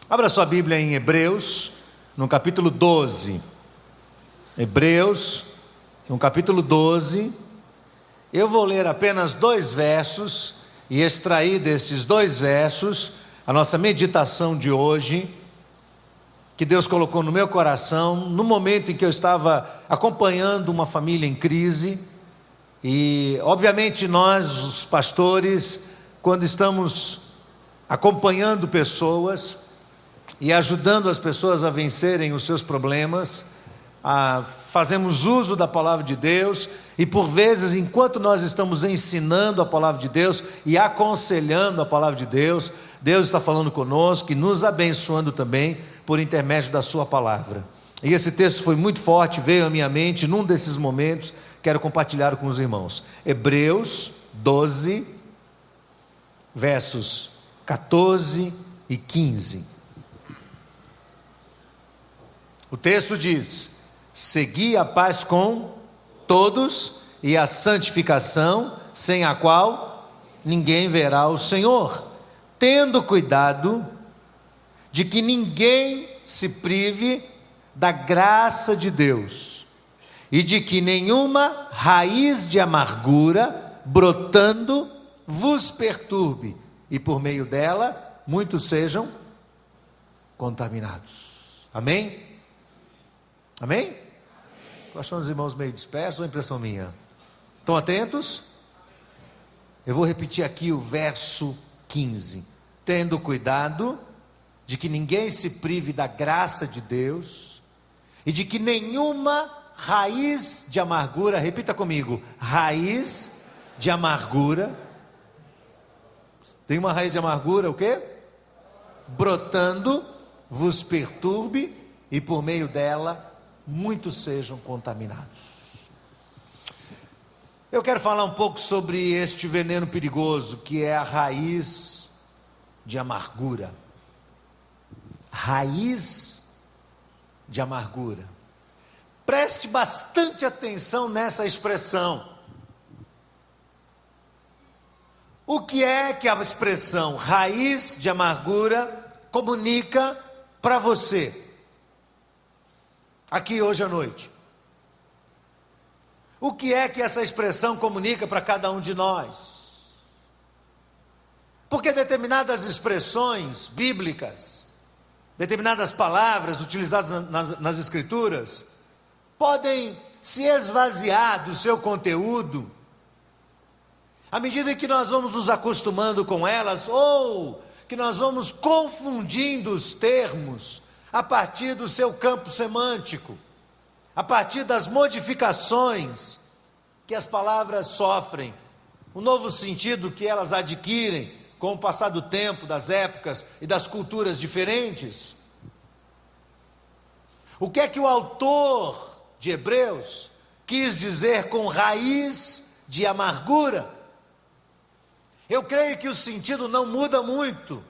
Abra sua Bíblia em Hebreus, no capítulo 12. Hebreus, no capítulo 12. Eu vou ler apenas 2 versos e extrair desses 2 versos a nossa meditação de hoje, que Deus colocou no meu coração, no momento em que eu estava acompanhando uma família em crise. E, obviamente, nós, os pastores, quando estamos acompanhando pessoas e ajudando as pessoas a vencerem os seus problemas, fazemos uso da palavra de Deus, e por vezes, enquanto nós estamos ensinando a palavra de Deus e aconselhando a palavra de Deus, Deus está falando conosco e nos abençoando também por intermédio da sua palavra. E esse texto foi muito forte, veio à minha mente num desses momentos, quero compartilhar com os irmãos. Hebreus 12, versos 14 e 15. O texto diz: segui a paz com todos e a santificação, sem a qual ninguém verá o Senhor, tendo cuidado de que ninguém se prive da graça de Deus, e de que nenhuma raiz de amargura brotando vos perturbe, e por meio dela muitos sejam contaminados. Amém? Amém? Estou achando os irmãos meio dispersos, ou impressão minha? Estão atentos? Eu vou repetir aqui o verso 15. Tendo cuidado de que ninguém se prive da graça de Deus, e de que nenhuma raiz de amargura, repita comigo, raiz de amargura. Tem uma raiz de amargura, o quê? Brotando, vos perturbe, e por meio dela muitos sejam contaminados. Eu quero falar um pouco sobre este veneno perigoso, que é a raiz de amargura. Raiz de amargura. Preste bastante atenção nessa expressão. O que é que a expressão raiz de amargura comunica para você aqui hoje à noite? O que é que essa expressão comunica para cada um de nós? Porque determinadas expressões bíblicas, determinadas palavras utilizadas nas Escrituras, podem se esvaziar do seu conteúdo à medida que nós vamos nos acostumando com elas, ou que nós vamos confundindo os termos a partir do seu campo semântico, a partir das modificações que as palavras sofrem, o novo sentido que elas adquirem com o passar do tempo, das épocas e das culturas diferentes. O que é que o autor de Hebreus quis dizer com raiz de amargura? Eu creio que o sentido não muda muito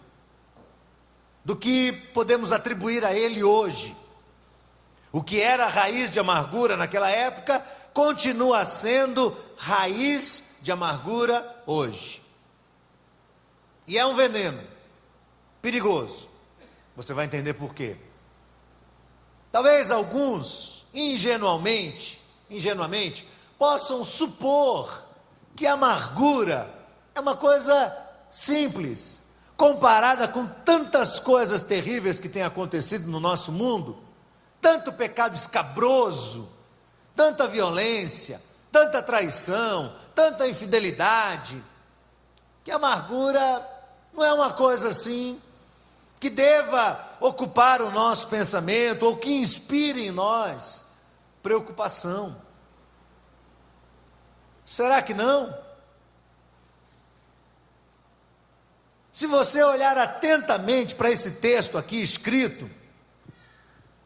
do que podemos atribuir a ele hoje. O que era raiz de amargura naquela época, continua sendo raiz de amargura hoje. E é um veneno perigoso. Você vai entender por quê. Talvez alguns, ingenuamente, possam supor que a amargura é uma coisa simples, comparada com tantas coisas terríveis que têm acontecido no nosso mundo, tanto pecado escabroso, tanta violência, tanta traição, tanta infidelidade, que a amargura não é uma coisa assim que deva ocupar o nosso pensamento, ou que inspire em nós preocupação. Será que não? Se você olhar atentamente para esse texto aqui escrito,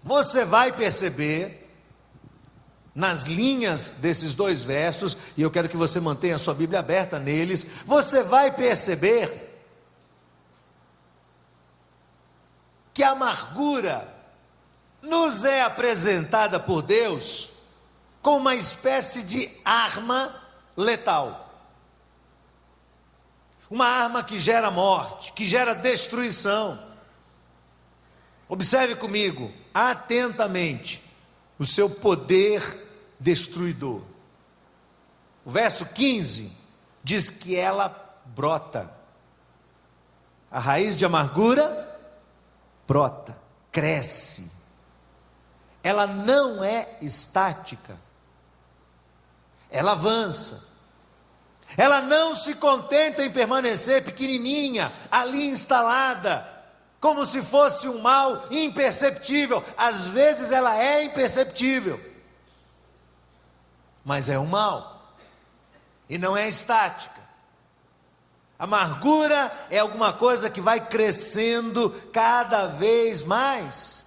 você vai perceber, nas linhas desses 2 versos, e eu quero que você mantenha a sua Bíblia aberta neles, você vai perceber que a amargura nos é apresentada por Deus como uma espécie de arma letal. Uma arma que gera morte, que gera destruição. Observe comigo, atentamente, o seu poder destruidor. O verso 15 diz que ela brota. A raiz de amargura brota, cresce. Ela não é estática. Ela avança. Ela não se contenta em permanecer pequenininha, ali instalada, como se fosse um mal imperceptível. Às vezes ela é imperceptível, mas é um mal, e não é estática. Amargura é alguma coisa que vai crescendo cada vez mais.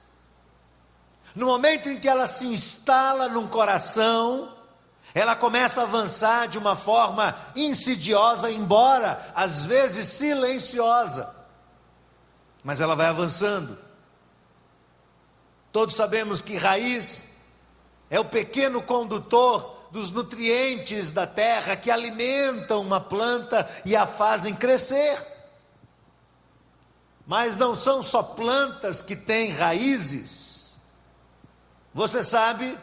No momento em que ela se instala num coração, ela começa a avançar de uma forma insidiosa, embora às vezes silenciosa, mas ela vai avançando. Todos sabemos que raiz é o pequeno condutor dos nutrientes da terra que alimentam uma planta e a fazem crescer. Mas não são só plantas que têm raízes. Você sabe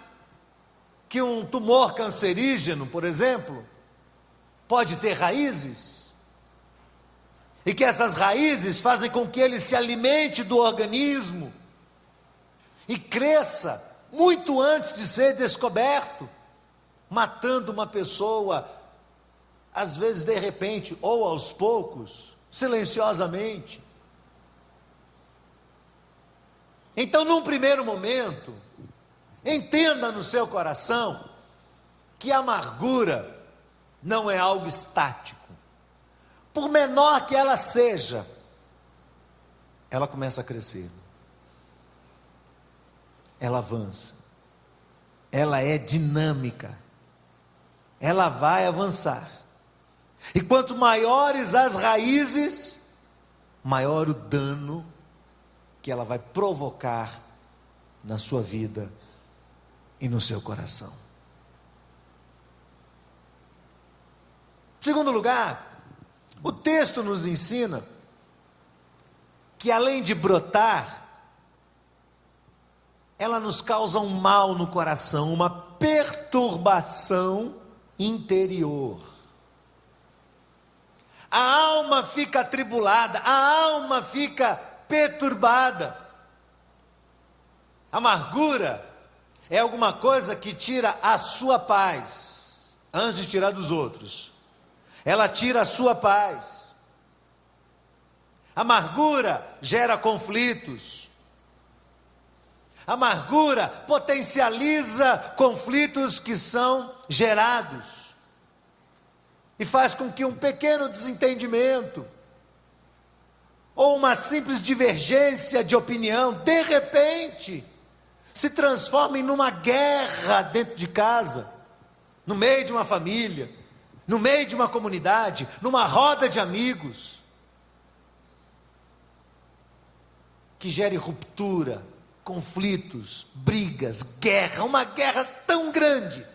que um tumor cancerígeno, por exemplo, pode ter raízes, e que essas raízes fazem com que ele se alimente do organismo e cresça muito antes de ser descoberto, matando uma pessoa, às vezes de repente, ou aos poucos, silenciosamente. Então, num primeiro momento, entenda no seu coração que a amargura não é algo estático. Por menor que ela seja, ela começa a crescer. Ela avança. Ela é dinâmica. Ela vai avançar. E quanto maiores as raízes, maior o dano que ela vai provocar na sua vida e no seu coração. Em segundo lugar, o texto nos ensina que além de brotar, ela nos causa um mal no coração, uma perturbação interior. A alma fica atribulada, a alma fica perturbada. Amargura é alguma coisa que tira a sua paz, antes de tirar dos outros. Ela tira a sua paz. Amargura gera conflitos. Amargura potencializa conflitos que são gerados. E faz com que um pequeno desentendimento, ou uma simples divergência de opinião, de repente, se transforme numa guerra dentro de casa, no meio de uma família, no meio de uma comunidade, numa roda de amigos, que gere ruptura, conflitos, brigas, guerra, uma guerra tão grande,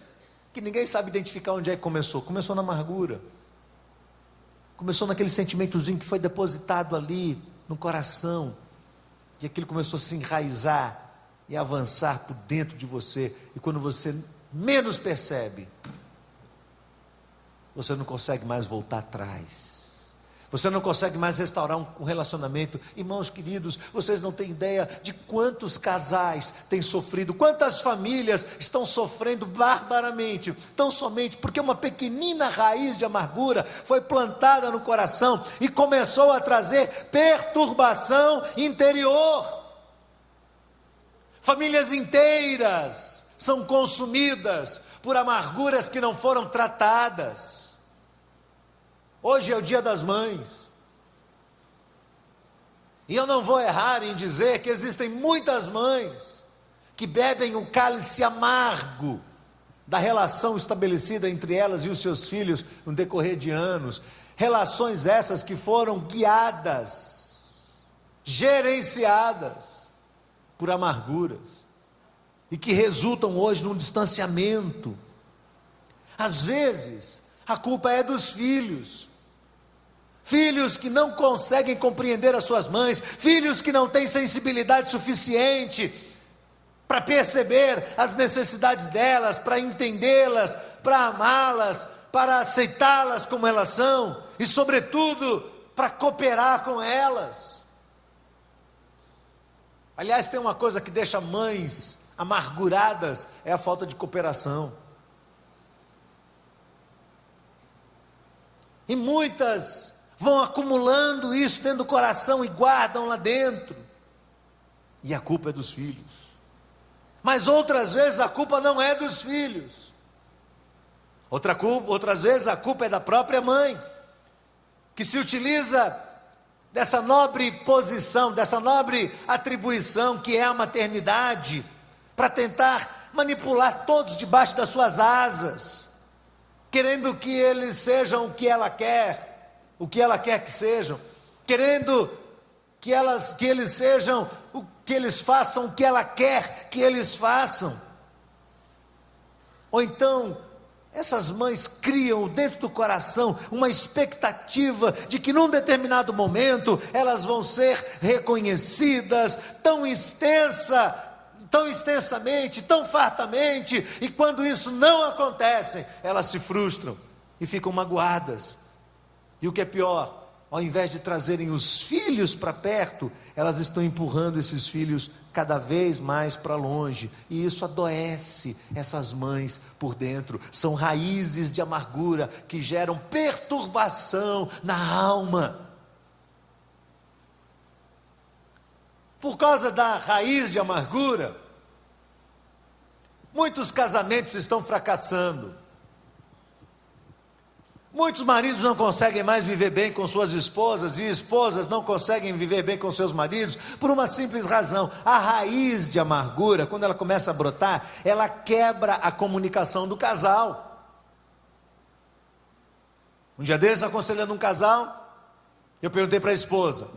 que ninguém sabe identificar onde é que começou. Começou na amargura, começou naquele sentimentozinho que foi depositado ali no coração, e aquilo começou a se enraizar e avançar por dentro de você, e quando você menos percebe, você não consegue mais voltar atrás, você não consegue mais restaurar um relacionamento. Irmãos queridos, vocês não têm ideia de quantos casais têm sofrido, quantas famílias estão sofrendo barbaramente, tão somente porque uma pequenina raiz de amargura foi plantada no coração e começou a trazer perturbação interior. Famílias inteiras são consumidas por amarguras que não foram tratadas. Hoje é o Dia das Mães, e eu não vou errar em dizer que existem muitas mães que bebem o cálice amargo da relação estabelecida entre elas e os seus filhos no decorrer de anos, relações essas que foram guiadas, gerenciadas por amarguras, e que resultam hoje num distanciamento. Às vezes, a culpa é dos filhos. filhos que não conseguem compreender as suas mães, filhos que não têm sensibilidade suficiente para perceber as necessidades delas, para entendê-las, para amá-las, para aceitá-las como elas são e, sobretudo, para cooperar com elas. Aliás, tem uma coisa que deixa mães amarguradas, é a falta de cooperação. E muitas vão acumulando isso dentro do coração e guardam lá dentro. E a culpa é dos filhos. Mas outras vezes a culpa não é dos filhos. Outras vezes a culpa é da própria mãe, que se utiliza dessa nobre posição, dessa nobre atribuição que é a maternidade, para tentar manipular todos debaixo das suas asas, querendo que eles sejam o que ela quer que sejam, querendo que eles sejam que eles façam o que ela quer que eles façam. Ou então, essas mães criam dentro do coração uma expectativa de que num determinado momento elas vão ser reconhecidas tão extensamente, tão fartamente, e quando isso não acontece, elas se frustram e ficam magoadas. E o que é pior, ao invés de trazerem os filhos para perto, elas estão empurrando esses filhos cada vez mais para longe, e isso adoece essas mães por dentro. São raízes de amargura que geram perturbação na alma. Por causa da raiz de amargura, muitos casamentos estão fracassando. Muitos maridos não conseguem mais viver bem com suas esposas, e esposas não conseguem viver bem com seus maridos, por uma simples razão: a raiz de amargura, quando ela começa a brotar, ela quebra a comunicação do casal. Um dia desses, aconselhando um casal, eu perguntei para a esposa: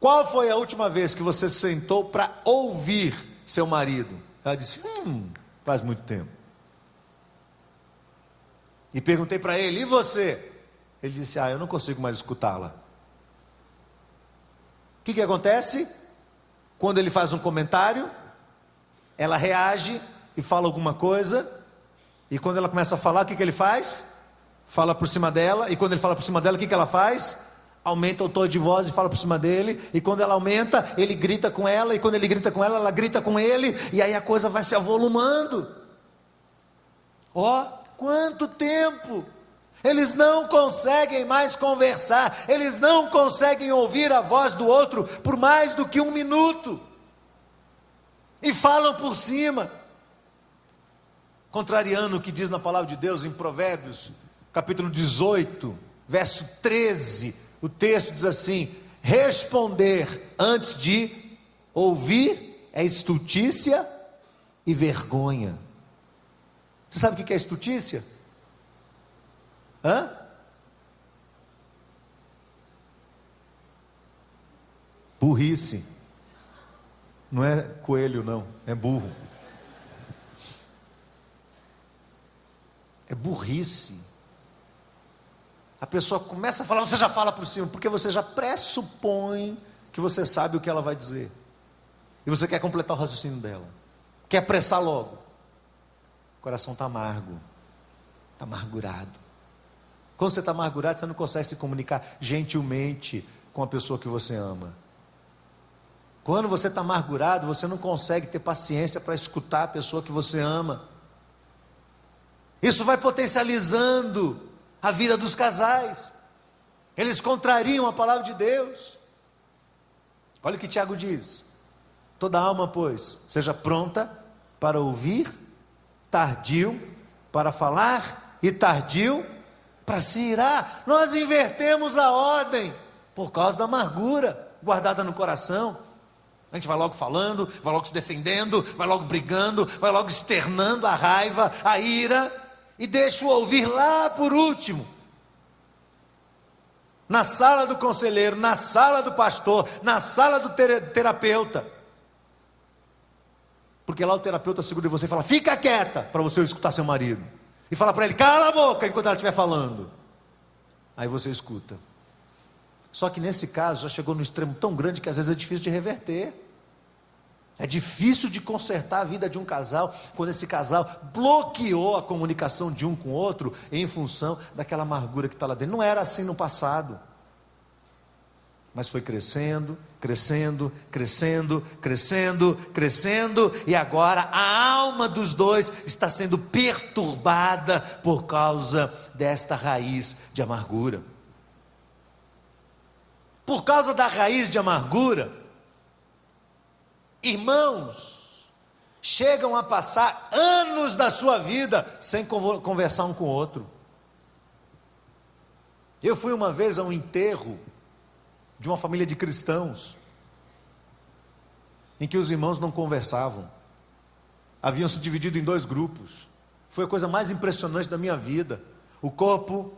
qual foi a última vez que você sentou para ouvir seu marido? Ela disse: faz muito tempo. E perguntei para ele: e você? Ele disse: eu não consigo mais escutá-la. O que acontece? Quando ele faz um comentário, ela reage e fala alguma coisa, e quando ela começa a falar, o que ele faz? Fala por cima dela, e quando ele fala por cima dela, o que ela faz? Aumenta o tom de voz e fala por cima dele, e quando ela aumenta, ele grita com ela, e quando ele grita com ela grita com ele, e aí a coisa vai se avolumando. Quanto tempo! Eles não conseguem mais conversar, eles não conseguem ouvir a voz do outro por mais do que 1 minuto, e falam por cima, contrariando o que diz na palavra de Deus em Provérbios, capítulo 18, verso 13, o texto diz assim: responder antes de ouvir é estultícia e vergonha. Você sabe o que é estultícia? Burrice. Não é coelho, não, é burro. É burrice. A pessoa começa a falar, você já fala por cima, porque você já pressupõe que você sabe o que ela vai dizer, e você quer completar o raciocínio dela, quer apressar logo. O coração está amargo, está amargurado. Quando você está amargurado, você não consegue se comunicar gentilmente com a pessoa que você ama. Quando você está amargurado, você não consegue ter paciência para escutar a pessoa que você ama. Isso vai potencializando a vida dos casais. Eles contrariam a palavra de Deus. Olha o que Tiago diz: toda alma, pois, seja pronta para ouvir, tardio para falar e tardio para se irar. Nós invertemos a ordem por causa da amargura guardada no coração. A gente vai logo falando, vai logo se defendendo, vai logo brigando, vai logo externando a raiva, a ira, e deixa o ouvir lá por último, na sala do conselheiro, na sala do pastor, na sala do terapeuta. Porque lá o terapeuta segura em você e fala: fica quieta, para você escutar seu marido. E fala para ele: cala a boca enquanto ela estiver falando. Aí você escuta. Só que nesse caso já chegou no extremo tão grande que às vezes é difícil de reverter. É difícil de consertar a vida de um casal, quando esse casal bloqueou a comunicação de um com o outro, em função daquela amargura que está lá dentro. Não era assim no passado, mas foi crescendo, crescendo, crescendo, crescendo, crescendo, e agora a alma dos dois está sendo perturbada por causa desta raiz de amargura. Por causa da raiz de amargura, irmãos chegam a passar anos da sua vida sem conversar um com o outro. Eu fui uma vez a um enterro de uma família de cristãos, em que os irmãos não conversavam, haviam se dividido em 2 grupos. Foi a coisa mais impressionante da minha vida. O corpo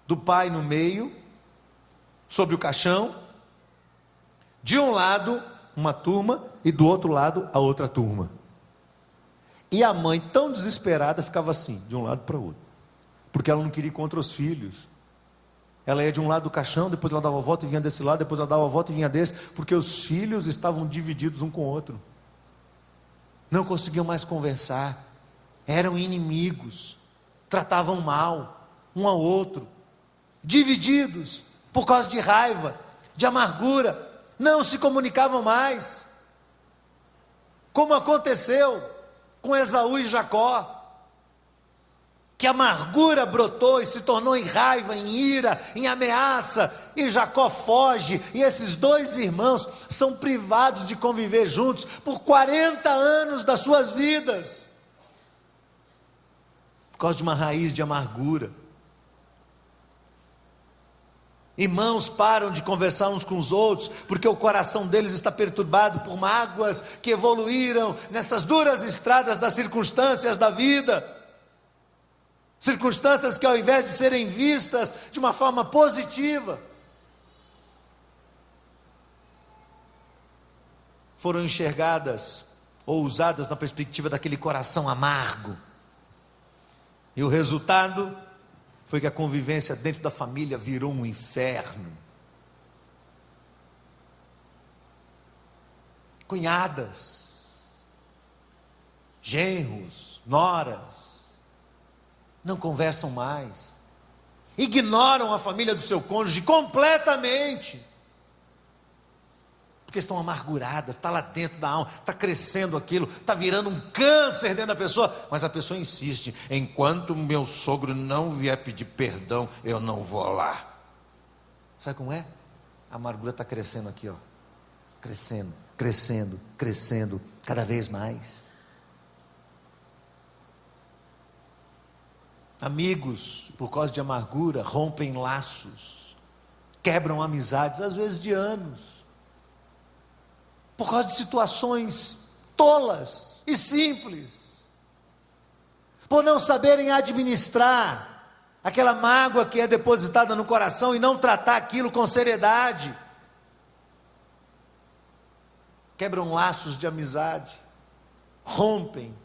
do pai no meio, sobre o caixão, de um lado uma turma e do outro lado a outra turma. E a mãe, tão desesperada, ficava assim, de um lado para o outro, porque ela não queria ir contra os filhos. Ela ia de um lado do caixão, depois ela dava a volta e vinha desse lado, depois ela dava a volta e vinha desse, porque os filhos estavam divididos um com o outro, não conseguiam mais conversar, eram inimigos, tratavam mal um ao outro, divididos por causa de raiva, de amargura, não se comunicavam mais, como aconteceu com Esaú e Jacó, que a amargura brotou e se tornou em raiva, em ira, em ameaça, e Jacó foge, e esses 2 irmãos são privados de conviver juntos por 40 anos das suas vidas, por causa de uma raiz de amargura. Irmãos param de conversar uns com os outros, porque o coração deles está perturbado por mágoas que evoluíram nessas duras estradas das circunstâncias da vida. Circunstâncias que, ao invés de serem vistas de uma forma positiva, foram enxergadas ou usadas na perspectiva daquele coração amargo. E o resultado foi que a convivência dentro da família virou um inferno. Cunhadas, genros, noras, não conversam mais, ignoram a família do seu cônjuge completamente, porque estão amarguradas, está lá dentro da alma, está crescendo aquilo, está virando um câncer dentro da pessoa, mas a pessoa insiste: enquanto meu sogro não vier pedir perdão, eu não vou lá. Sabe como é? A amargura está crescendo aqui, ó, crescendo, crescendo, crescendo, cada vez mais. Amigos, por causa de amargura, rompem laços, quebram amizades, às vezes de anos, por causa de situações tolas e simples, por não saberem administrar aquela mágoa que é depositada no coração e não tratar aquilo com seriedade. Quebram laços de amizade, rompem.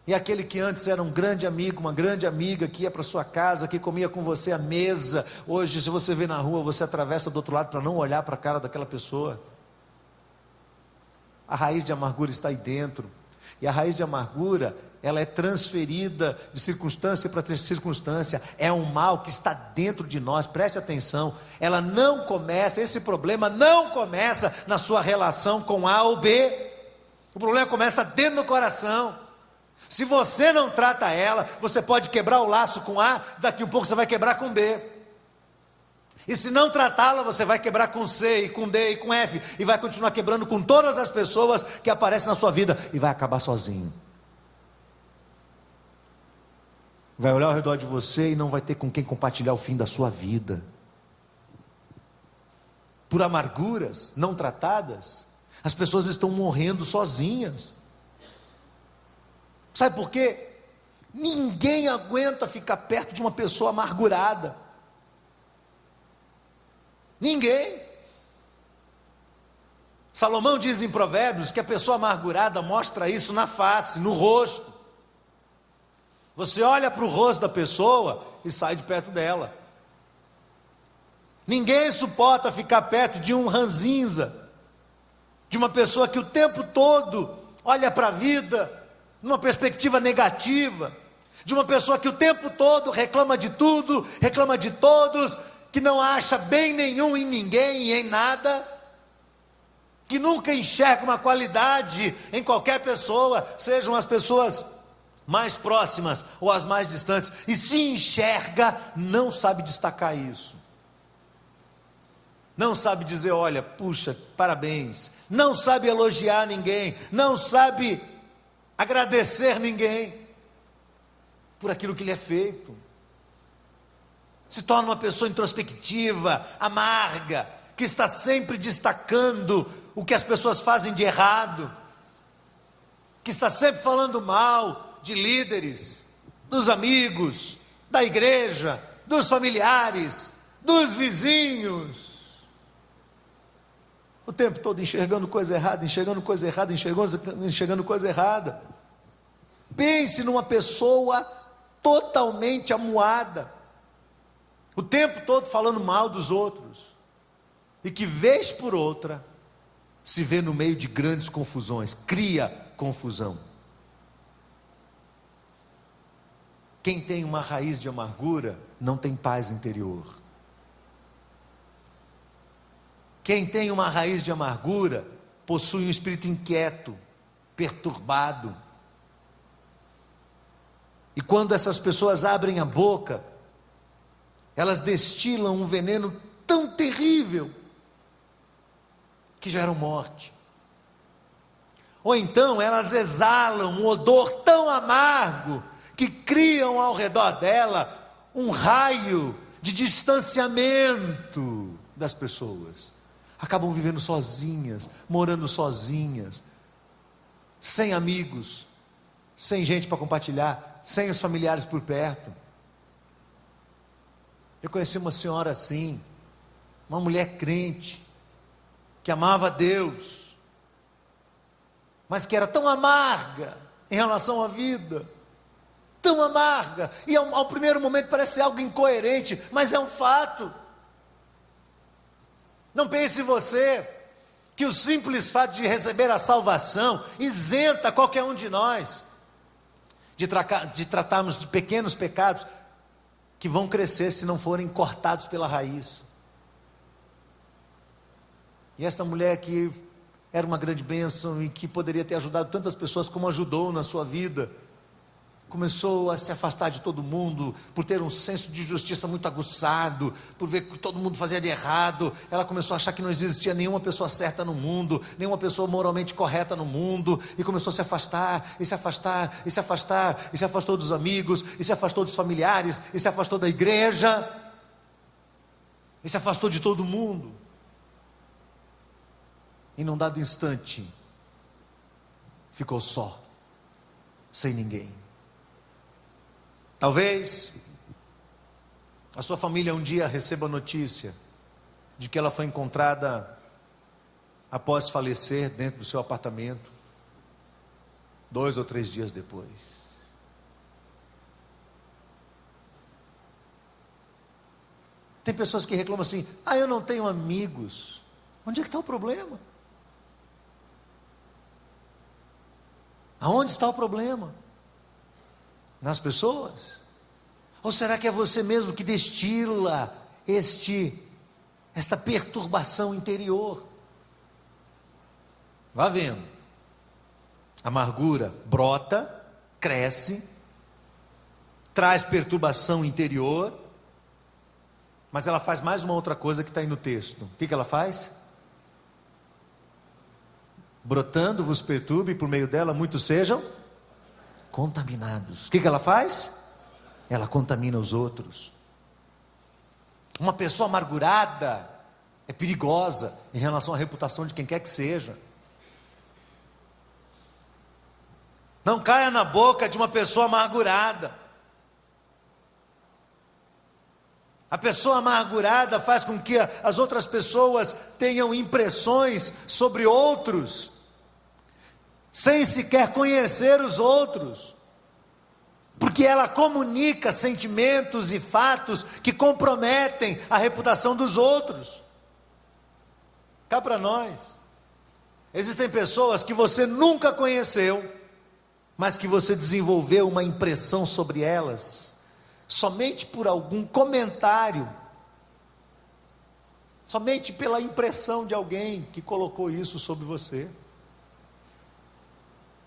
E aquele que antes era um grande amigo, uma grande amiga, que ia para sua casa, que comia com você à mesa, hoje, se você vê na rua, você atravessa do outro lado para não olhar para a cara daquela pessoa. A raiz de amargura está aí dentro, e a raiz de amargura, ela é transferida de circunstância para circunstância, é um mal que está dentro de nós, preste atenção. Ela não começa, esse problema não começa na sua relação com A ou B, o problema começa dentro do coração. Se você não trata ela, você pode quebrar o laço com A, daqui um pouco você vai quebrar com B. E se não tratá-la, você vai quebrar com C, e com D, e com F, e vai continuar quebrando com todas as pessoas que aparecem na sua vida, e vai acabar sozinho. Vai olhar ao redor de você e não vai ter com quem compartilhar o fim da sua vida. Por amarguras não tratadas, as pessoas estão morrendo sozinhas. Sabe por quê? Ninguém aguenta ficar perto de uma pessoa amargurada. Ninguém. Salomão diz em Provérbios que a pessoa amargurada mostra isso na face, no rosto. Você olha para o rosto da pessoa e sai de perto dela. Ninguém suporta ficar perto de um ranzinza, de uma pessoa que o tempo todo olha para a vida numa perspectiva negativa, de uma pessoa que o tempo todo reclama de tudo, reclama de todos, que não acha bem nenhum em ninguém e em nada, que nunca enxerga uma qualidade em qualquer pessoa, sejam as pessoas mais próximas ou as mais distantes, e se enxerga, não sabe destacar isso, não sabe dizer, olha, puxa, parabéns, não sabe elogiar ninguém, não sabe agradecer ninguém por aquilo que lhe é feito, se torna uma pessoa introspectiva, amarga, que está sempre destacando o que as pessoas fazem de errado, que está sempre falando mal de líderes, dos amigos, da igreja, dos familiares, dos vizinhos, o tempo todo enxergando coisa errada, enxergando coisa errada, enxergando coisa errada. Pense numa pessoa totalmente amuada, o tempo todo falando mal dos outros, e que vez por outra se vê no meio de grandes confusões, cria confusão. Quem tem uma raiz de amargura não tem paz interior. Quem tem uma raiz de amargura possui um espírito inquieto, perturbado. E quando essas pessoas abrem a boca, elas destilam um veneno tão terrível que geram morte. Ou então elas exalam um odor tão amargo que criam ao redor dela um raio de distanciamento das pessoas. Acabam vivendo sozinhas, morando sozinhas, sem amigos, sem gente para compartilhar, sem os familiares por perto. Eu conheci uma senhora assim, uma mulher crente, que amava a Deus, mas que era tão amarga em relação à vida, tão amarga, e ao primeiro momento parece algo incoerente, mas é um fato. Não pense você que o simples fato de receber a salvação isenta qualquer um de nós de tratarmos de pequenos pecados que vão crescer se não forem cortados pela raiz. E esta mulher que era uma grande bênção e que poderia ter ajudado tantas pessoas como ajudou na sua vida, começou a se afastar de todo mundo, por ter um senso de justiça muito aguçado, por ver que todo mundo fazia de errado. Ela começou a achar que não existia nenhuma pessoa certa no mundo, nenhuma pessoa moralmente correta no mundo, e começou a se afastar, e se afastar, e se afastar, e se afastou dos amigos, e se afastou dos familiares, e se afastou da igreja, e se afastou de todo mundo. E num dado instante, ficou só, sem ninguém. Talvez a sua família um dia receba a notícia de que ela foi encontrada após falecer dentro do seu apartamento, 2 ou 3 dias depois. Tem pessoas que reclamam assim: eu não tenho amigos. Onde é que está o problema? Aonde está o problema? Nas pessoas? Ou será que é você mesmo que destila esta perturbação interior? Vá vendo. Amargura brota, cresce, traz perturbação interior, mas ela faz mais uma outra coisa que está aí no texto. O que ela faz? Brotando vos perturbe, e por meio dela muitos sejam contaminados. O que ela faz? Ela contamina os outros. Uma pessoa amargurada é perigosa em relação à reputação de quem quer que seja. Não caia na boca de uma pessoa amargurada. A pessoa amargurada faz com que as outras pessoas tenham impressões sobre outros, sem sequer conhecer os outros. porque ela comunica sentimentos e fatos que comprometem a reputação dos outros. Cá para nós, existem pessoas que você nunca conheceu, mas que você desenvolveu uma impressão sobre elas, somente por algum comentário, somente pela impressão de alguém que colocou isso sobre você.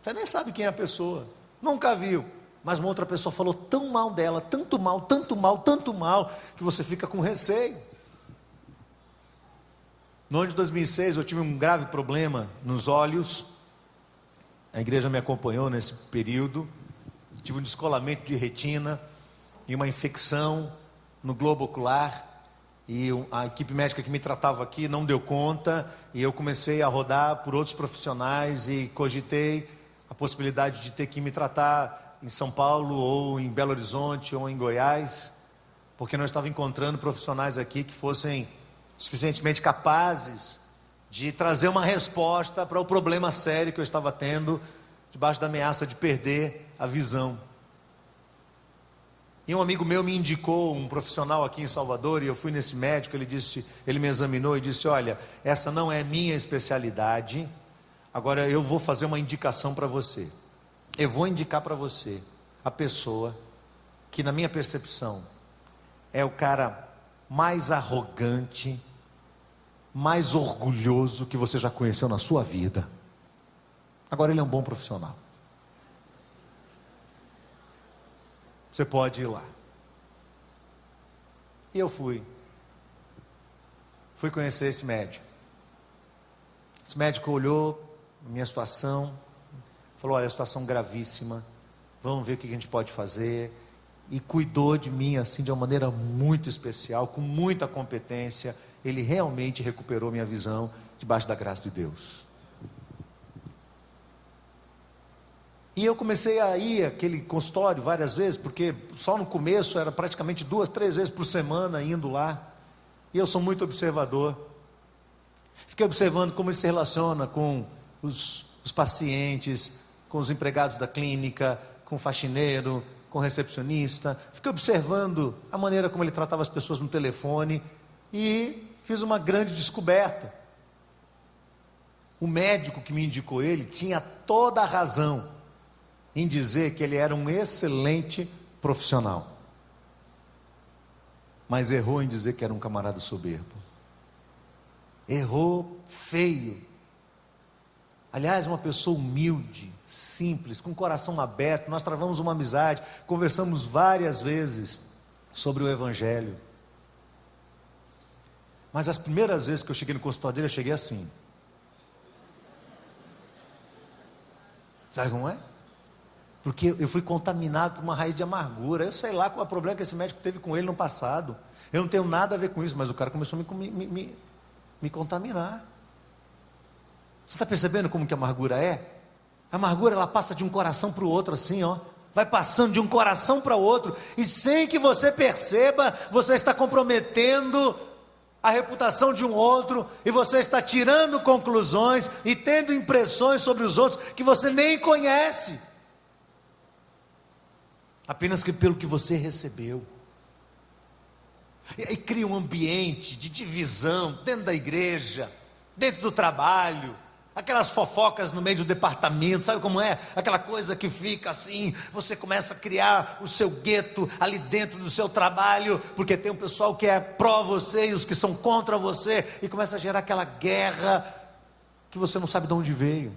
Você nem sabe quem é a pessoa, nunca viu, mas uma outra pessoa falou tão mal dela, tanto mal, tanto mal, tanto mal, que você fica com receio. No ano de 2006 eu tive um grave problema nos olhos, a igreja me acompanhou nesse período, tive um descolamento de retina e uma infecção no globo ocular, e a equipe médica que me tratava aqui não deu conta, e eu comecei a rodar por outros profissionais e cogitei a possibilidade de ter que me tratar em São Paulo, ou em Belo Horizonte, ou em Goiás, porque não estava encontrando profissionais aqui que fossem suficientemente capazes de trazer uma resposta para o problema sério que eu estava tendo, debaixo da ameaça de perder a visão. E um amigo meu me indicou um profissional aqui em Salvador, e eu fui nesse médico, ele me examinou e disse: olha, essa não é minha especialidade, agora eu vou fazer uma indicação para você. Eu vou indicar para você a pessoa que, na minha percepção, é o cara mais arrogante, mais orgulhoso que você já conheceu na sua vida. Agora ele é um bom profissional. Você pode ir lá. E eu fui conhecer esse médico. Esse médico olhou a minha situação, falou: olha, a situação gravíssima, vamos ver o que a gente pode fazer, e cuidou de mim assim de uma maneira muito especial, com muita competência. Ele realmente recuperou minha visão, debaixo da graça de Deus. E eu comecei a ir àquele consultório várias vezes, porque só no começo era praticamente 2, 3 vezes por semana indo lá, e eu sou muito observador. Fiquei observando como ele se relaciona com os pacientes, com os empregados da clínica, com o faxineiro, com o recepcionista. Fiquei observando a maneira como ele tratava as pessoas no telefone, e fiz uma grande descoberta. O médico que me indicou ele tinha toda a razão em dizer que ele era um excelente profissional, mas errou em dizer que era um camarada soberbo. Errou feio. Aliás, uma pessoa humilde, simples, com o coração aberto. Nós travamos uma amizade, conversamos várias vezes sobre o Evangelho. Mas as primeiras vezes que eu cheguei no consultório dele, eu cheguei assim. Sabe como é? Porque eu fui contaminado por uma raiz de amargura. Eu sei lá qual é o problema que esse médico teve com ele no passado. Eu não tenho nada a ver com isso, mas o cara começou a me contaminar. Você está percebendo como que a amargura é? A amargura, ela passa de um coração para o outro assim, ó. Vai passando de um coração para o outro, e sem que você perceba, você está comprometendo a reputação de um outro, e você está tirando conclusões e tendo impressões sobre os outros que você nem conhece, apenas que pelo que você recebeu. E cria um ambiente de divisão dentro da igreja, dentro do trabalho, aquelas fofocas no meio do departamento, sabe como é? Aquela coisa que fica assim, você começa a criar o seu gueto ali dentro do seu trabalho, porque tem um pessoal que é pró você e os que são contra você, e começa a gerar aquela guerra que você não sabe de onde veio.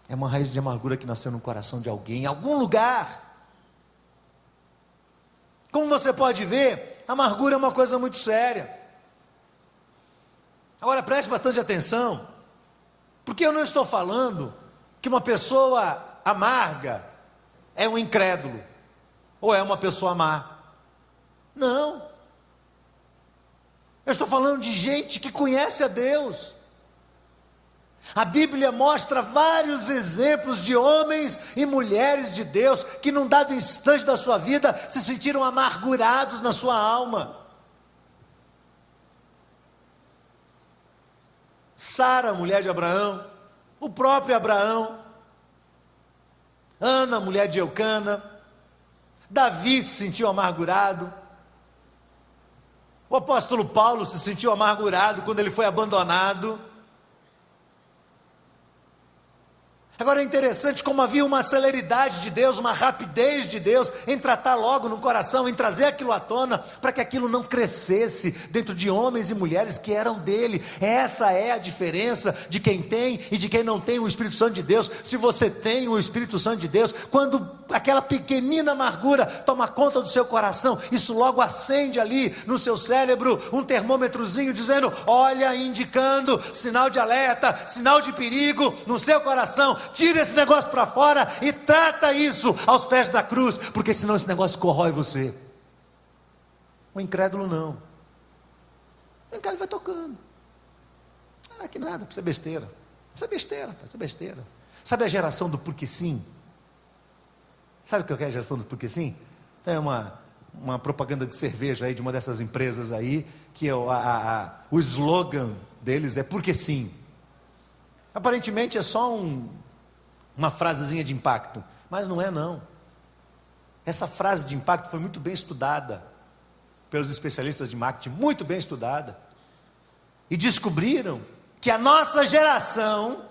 É uma raiz de amargura que nasceu no coração de alguém, em algum lugar. Como você pode ver, a amargura é uma coisa muito séria. Agora preste bastante atenção, porque eu não estou falando que uma pessoa amarga é um incrédulo, ou é uma pessoa má. Não. Eu estou falando de gente que conhece a Deus. A Bíblia mostra vários exemplos de homens e mulheres de Deus que num dado instante da sua vida se sentiram amargurados na sua alma. Sara, mulher de Abraão, o próprio Abraão, Ana, mulher de Eucana, Davi se sentiu amargurado. O apóstolo Paulo se sentiu amargurado quando ele foi abandonado. Agora é interessante como havia uma celeridade de Deus, uma rapidez de Deus em tratar logo no coração, em trazer aquilo à tona, para que aquilo não crescesse dentro de homens e mulheres que eram dele. Essa é a diferença de quem tem e de quem não tem o Espírito Santo de Deus. Se você tem o Espírito Santo de Deus, quando aquela pequenina amargura toma conta do seu coração, isso logo acende ali no seu cérebro um termômetrozinho dizendo: olha, indicando sinal de alerta, sinal de perigo no seu coração. Tira esse negócio para fora e trata isso aos pés da cruz, porque senão esse negócio corrói você. O incrédulo não. O incrédulo vai tocando. Ah, que nada, isso é besteira. Isso é besteira, isso é besteira. Sabe a geração do porque sim? Sabe o que é a geração do porque sim? Tem uma propaganda de cerveja aí de uma dessas empresas aí, que é o slogan deles é porque sim. Aparentemente é só uma frasezinha de impacto, mas não é não. Essa frase de impacto foi muito bem estudada pelos especialistas de marketing, muito bem estudada, e descobriram que a nossa geração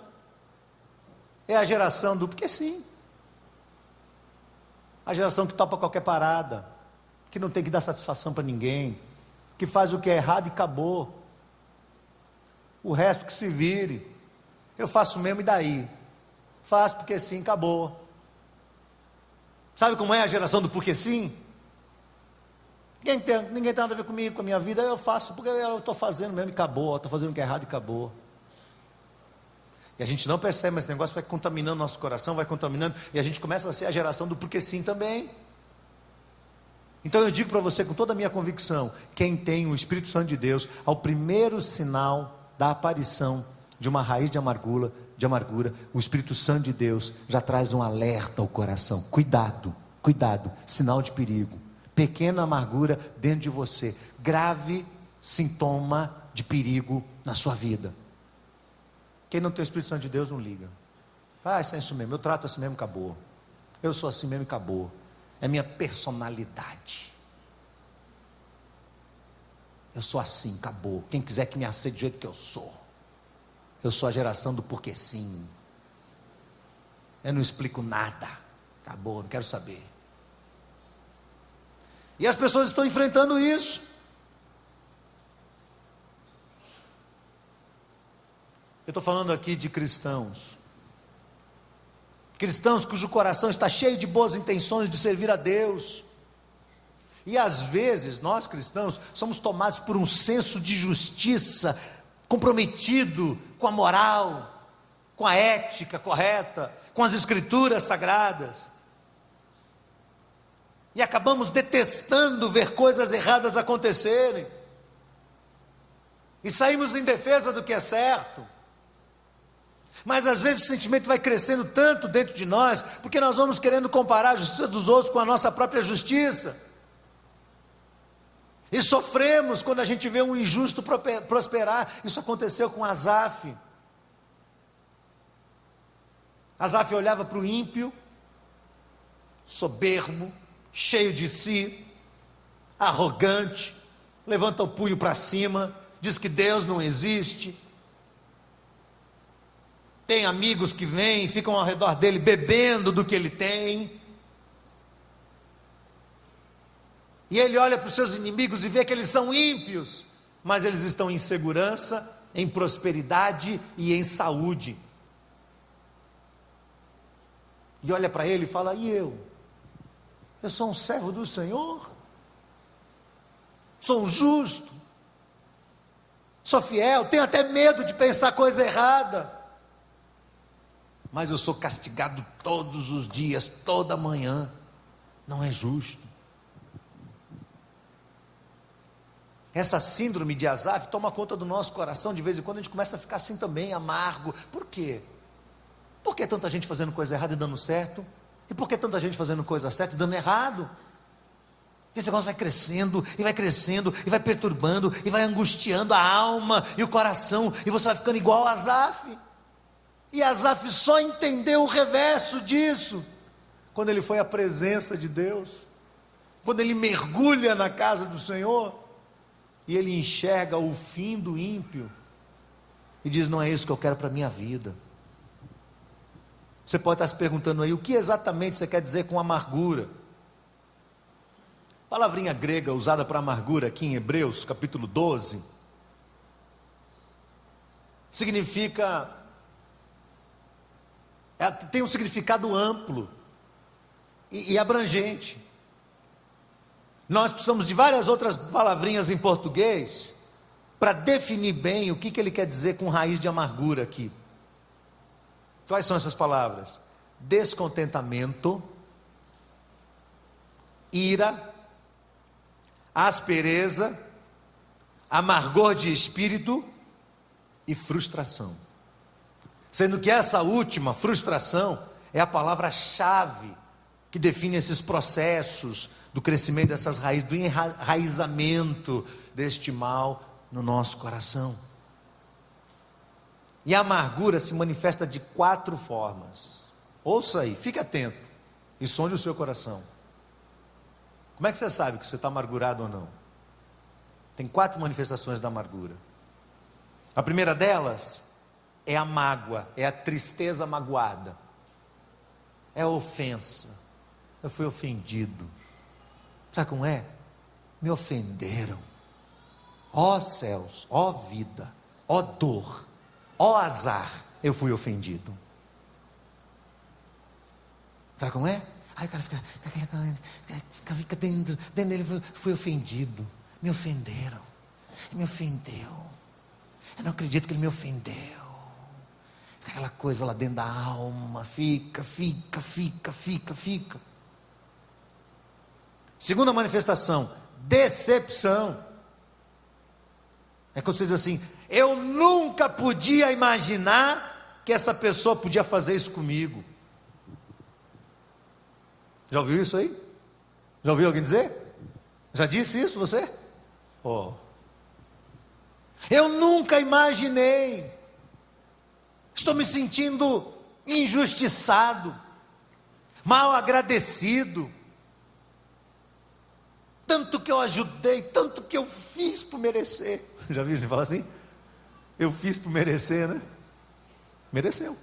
é a geração do porque sim. A geração que topa qualquer parada, que não tem que dar satisfação para ninguém, que faz o que é errado e acabou. O resto que se vire. Eu faço mesmo e daí? Faço porque sim, acabou. Sabe como é a geração do porque sim? Ninguém tem nada a ver comigo, com a minha vida. Eu faço porque eu estou fazendo mesmo e acabou. Estou fazendo o que é errado e acabou. E a gente não percebe, mas esse negócio vai contaminando nosso coração, vai contaminando, e a gente começa a ser a geração do porque sim também. Então eu digo para você com toda a minha convicção: quem tem o Espírito Santo de Deus, ao primeiro sinal da aparição de uma raiz de amargura, o Espírito Santo de Deus já traz um alerta ao coração: cuidado, cuidado, sinal de perigo, pequena amargura dentro de você, grave sintoma de perigo na sua vida. Quem não tem o Espírito Santo de Deus não liga. Isso é isso mesmo, eu trato assim mesmo, acabou. Eu sou assim mesmo, acabou. É minha personalidade. Eu sou assim, acabou. Quem quiser que me aceite do jeito que eu sou. Eu sou a geração do porque sim. Eu não explico nada. Acabou, não quero saber. E as pessoas estão enfrentando isso. Eu estou falando aqui de cristãos. Cristãos cujo coração está cheio de boas intenções de servir a Deus. E às vezes nós cristãos somos tomados por um senso de justiça comprometido com a moral, com a ética correta, com as escrituras sagradas. E acabamos detestando ver coisas erradas acontecerem. E saímos em defesa do que é certo. Mas às vezes o sentimento vai crescendo tanto dentro de nós, porque nós vamos querendo comparar a justiça dos outros com a nossa própria justiça. E sofremos quando a gente vê um injusto prosperar. Isso aconteceu com Asaf. Asaf olhava para o ímpio, soberbo, cheio de si, arrogante, levanta o punho para cima, diz que Deus não existe. Tem amigos que vêm e ficam ao redor dele bebendo do que ele tem. E ele olha para os seus inimigos e vê que eles são ímpios, mas eles estão em segurança, em prosperidade e em saúde. E olha para ele e fala: e eu? Eu sou um servo do Senhor? Sou um justo? Sou fiel? Tenho até medo de pensar coisa errada. Mas eu sou castigado todos os dias, toda manhã. Não é justo. Essa síndrome de Asaf toma conta do nosso coração. De vez em quando a gente começa a ficar assim também, amargo. Por quê? Por que tanta gente fazendo coisa errada e dando certo? E por que tanta gente fazendo coisa certa e dando errado? Esse negócio vai crescendo, e vai perturbando, e vai angustiando a alma e o coração, e você vai ficando igual a Asaf. E Asaf só entendeu o reverso disso quando ele foi à presença de Deus. quando ele mergulha na casa do Senhor, e ele enxerga o fim do ímpio, e diz: não é isso que eu quero para a minha vida. Você pode estar se perguntando aí, o que exatamente você quer dizer com amargura? A palavrinha grega usada para amargura aqui em Hebreus, capítulo 12, significa, tem um significado amplo e abrangente. Nós precisamos de várias outras palavrinhas em português para definir bem o que ele quer dizer com raiz de amargura aqui. Quais são essas palavras? Descontentamento, ira, aspereza, amargor de espírito e frustração. Sendo que essa última, frustração, é a palavra-chave que define esses processos do crescimento dessas raízes, do enraizamento deste mal no nosso coração. E a amargura se manifesta de 4 formas. Ouça aí, fique atento e sonde o seu coração. Como é que você sabe que você está amargurado ou não? Tem 4 manifestações da amargura. A primeira delas é a mágoa, é a tristeza magoada, é a ofensa. Eu fui ofendido. Sabe como é? Me ofenderam. Ó céus, ó vida, ó dor, ó azar, eu fui ofendido. Sabe como é? Aí o cara fica dentro dele, fui ofendido, me ofenderam, me ofendeu, eu não acredito que ele me ofendeu. Fica aquela coisa lá dentro da alma, fica. Segunda manifestação, decepção. É quando você diz assim: eu nunca podia imaginar que essa pessoa podia fazer isso comigo. Já ouviu isso aí? Já ouviu alguém dizer? Já disse isso você? Eu nunca imaginei. Estou me sentindo injustiçado, mal agradecido. Tanto que eu ajudei, tanto que eu fiz por merecer. Já viu gente falar assim? Eu fiz por merecer, né? Mereceu.